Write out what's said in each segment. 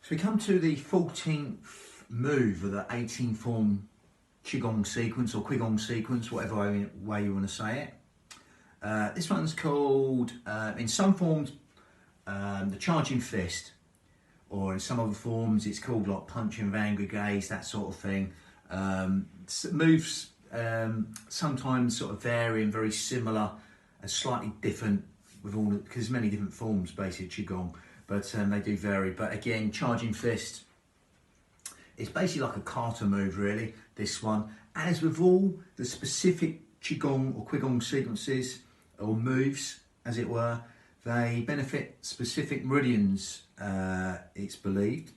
So we come to the 14th move of the 18 form Qigong sequence or Qigong sequence, whatever way you want to say it. This one's called, in some forms, the charging fist, or in some other forms it's called like punching of angry gaze, that sort of thing. Moves sometimes sort of vary and very similar and slightly different with all, because there's many different forms basically Qigong, but they do vary. But again, charging fist, it's basically like a kata move really, this one. As with all the specific Qigong or Qigong sequences or moves, as it were, they benefit specific meridians, it's believed.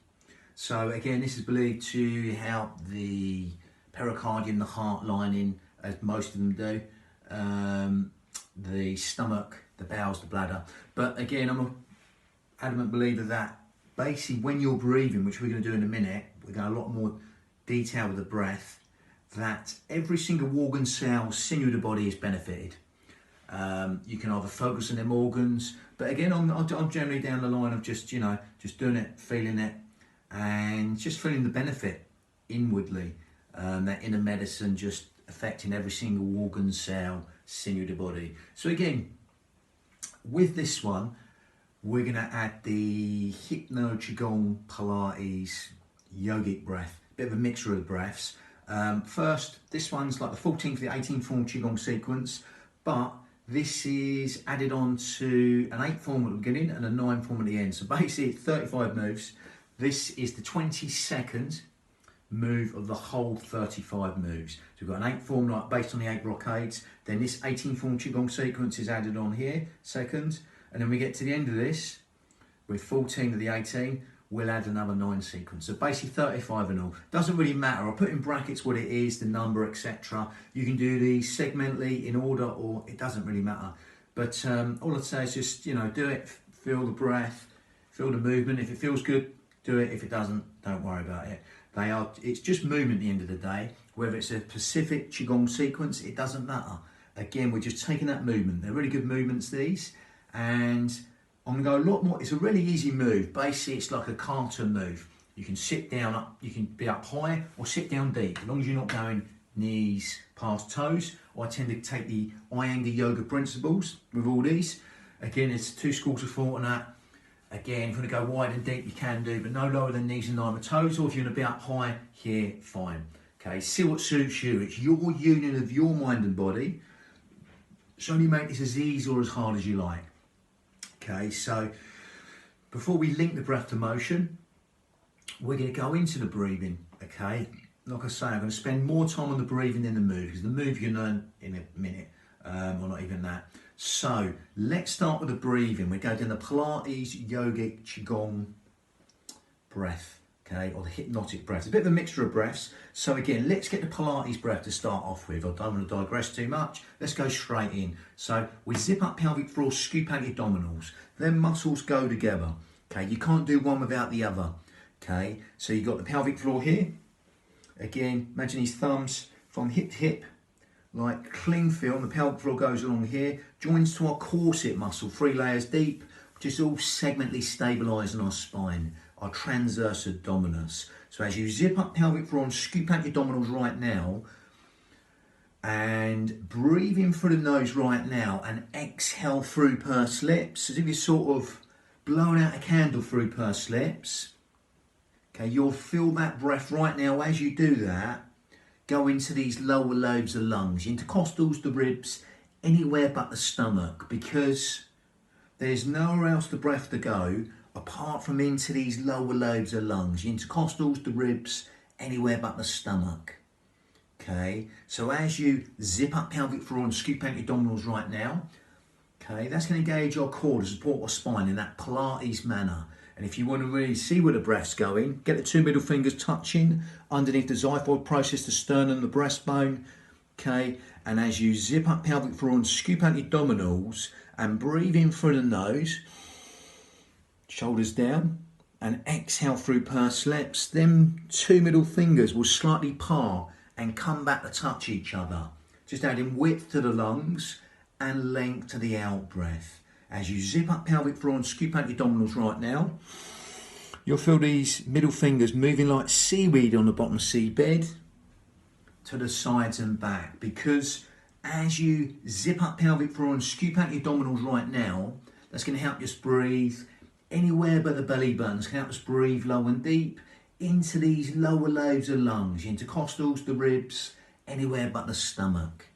So again, this is believed to help the pericardium, the heart lining, as most of them do, the stomach, the bowels, the bladder. But again, I'm an adamant believer that basically when you're breathing, which we're going to do in a minute, we're going to a lot more detail with the breath, that every single organ, cell, sinew of the body is benefited. You can either focus on them organs, but again, I'm generally down the line of just, just doing it, feeling it, and just feeling the benefit inwardly. That inner medicine just affecting every single organ, cell, sinew of the body. So again, with this one, we're going to add the Hypno Qigong Pilates yogic breath, bit of a mixture of the breaths. First, this one's like the 14th, the 18th form Qigong sequence, but this is added on to an 8th form at the beginning and a 9th form at the end. So basically it's 35 moves. This is the 22nd move of the whole 35 moves. So we've got an 8th form like based on the 8 brocades, then this 18th form Qigong sequence is added on here, second, and then we get to the end of this with 14 of the 18, we'll add another 9 sequence. So basically 35 in all. Doesn't really matter. I'll put in brackets what it is, the number, etc. You can do these segmentally in order, or it doesn't really matter. But all I'd say is just, do it, feel the breath, feel the movement. If it feels good, do it. If it doesn't, don't worry about it. It's just movement at the end of the day. Whether it's a specific Qigong sequence, it doesn't matter. Again, we're just taking that movement. They're really good movements, these. And I'm going to go a lot more. It's a really easy move. Basically, it's like a kata move. You can sit down, up. You can be up high or sit down deep, as long as you're not going knees past toes. I tend to take the Iyengar yoga principles with all these. Again, it's 2 schools of thought on that. Again, if you want to go wide and deep, you can do, but no lower than knees and 9 toes. Or if you want to be up high here, fine. Okay, see what suits you. It's your union of your mind and body. So only make this as easy or as hard as you like. Okay, so before we link the breath to motion, we're going to go into the breathing. Okay, like I say, I'm going to spend more time on the breathing than the move, because the move you learn in a minute, or not even that. So let's start with the breathing. We go down the Pilates yogic Qigong breath, okay, or the hypnotic breath. It's a bit of a mixture of breaths. So again, let's get the Pilates breath to start off with. I don't want to digress too much. Let's go straight in. So we zip up pelvic floor, scoop out your abdominals. Then muscles go together. Okay, you can't do one without the other. Okay, so you've got the pelvic floor here. Again, imagine these thumbs from hip to hip, like cling film. The pelvic floor goes along here, joins to our corset muscle, 3 layers deep, which is all segmentally stabilising our spine, our transverse abdominis. So as you zip up pelvic floor and scoop out your abdominals right now, and breathe in through the nose right now and exhale through pursed lips, as if you're sort of blowing out a candle through pursed lips. Okay, you'll feel that breath right now as you do that go into these lower lobes of lungs, intercostals, the ribs, anywhere but the stomach, because there's nowhere else the breath to go apart from into these lower lobes of lungs, intercostals, the ribs, anywhere but the stomach. Okay, so as you zip up pelvic floor and scoop out your abdominals right now, okay, that's going to engage our core to support our spine in that Pilates manner. And if you want to really see where the breath's going, get the 2 middle fingers touching underneath the xiphoid process, the sternum, the breastbone. Okay, and as you zip up pelvic floor and scoop out your abdominals and breathe in through the nose, shoulders down, and exhale through pursed lips, them 2 middle fingers will slightly part and come back to touch each other, just adding width to the lungs and length to the out breath. As you zip up pelvic floor and scoop out your abdominals right now, You'll feel these middle fingers moving like seaweed on the bottom seabed to the sides and back, because as you zip up pelvic floor and scoop out your abdominals right now, that's going to help us breathe anywhere but the belly button. It's going to help us breathe low and deep into these lower lobes of lungs, intercostals, the ribs, anywhere but the stomach.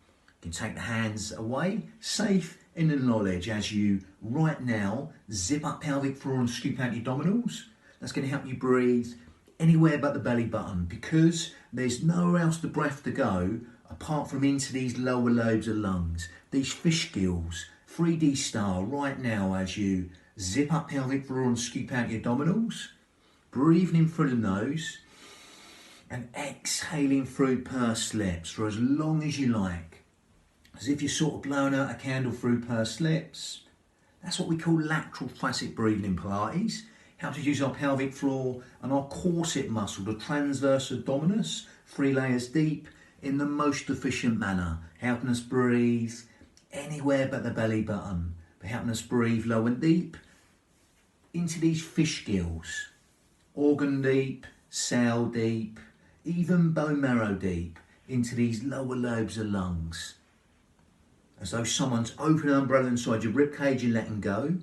You can take the hands away, safe in the knowledge as you right now zip up pelvic floor and scoop out your abdominals. That's going to help you breathe anywhere but the belly button, because there's nowhere else the breath to go apart from into these lower lobes of lungs, these fish gills, 3D style right now as you zip up pelvic floor and scoop out your abdominals, breathing in through the nose and exhaling through pursed lips for as long as you like, as if you're sort of blowing out a candle through pursed lips. That's what we call lateral thoracic breathing in Pilates. Helps us use our pelvic floor and our corset muscle, the transverse abdominis, 3 layers deep, in the most efficient manner, helping us breathe anywhere but the belly button, but helping us breathe low and deep into these fish gills, organ deep, cell deep, even bone marrow deep, into these lower lobes of lungs. As though someone's opening an umbrella inside your rib cage and letting go.